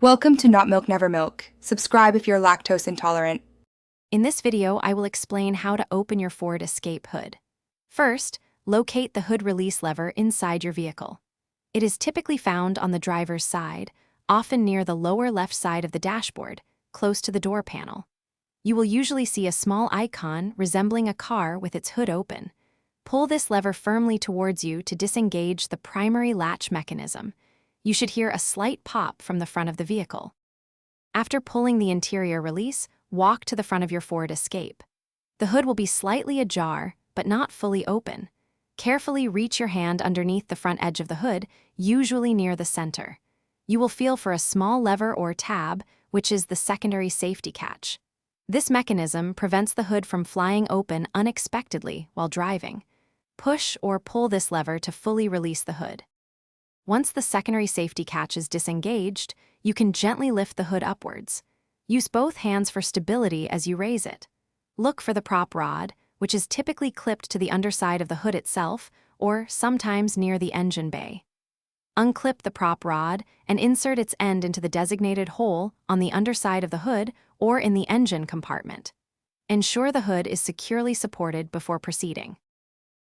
Welcome to Not Milk Never Milk. Subscribe if you're lactose intolerant. In this video, I will explain how to open your Ford Escape hood. First, locate the hood release lever inside your vehicle. It is typically found on the driver's side, often near the lower left side of the dashboard, close to the door panel. You will usually see a small icon resembling a car with its hood open. Pull this lever firmly towards you to disengage the primary latch mechanism. You should hear a slight pop from the front of the vehicle. After pulling the interior release, walk to the front of your Ford Escape. The hood will be slightly ajar, but not fully open. Carefully reach your hand underneath the front edge of the hood, usually near the center. You will feel for a small lever or tab, which is the secondary safety catch. This mechanism prevents the hood from flying open unexpectedly while driving. Push or pull this lever to fully release the hood. Once the secondary safety catch is disengaged, you can gently lift the hood upwards. Use both hands for stability as you raise it. Look for the prop rod, which is typically clipped to the underside of the hood itself, or sometimes near the engine bay. Unclip the prop rod and insert its end into the designated hole on the underside of the hood or in the engine compartment. Ensure the hood is securely supported before proceeding.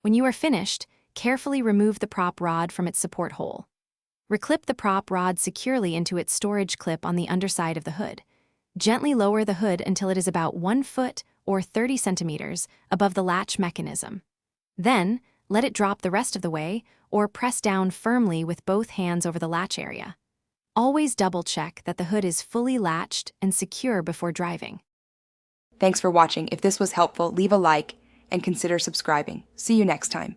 When you are finished, carefully remove the prop rod from its support hole. Reclip the prop rod securely into its storage clip on the underside of the hood. Gently lower the hood until it is about 1 foot or 30 centimeters above the latch mechanism. Then, let it drop the rest of the way or press down firmly with both hands over the latch area. Always double-check that the hood is fully latched and secure before driving. Thanks for watching. If this was helpful, leave a like and consider subscribing. See you next time.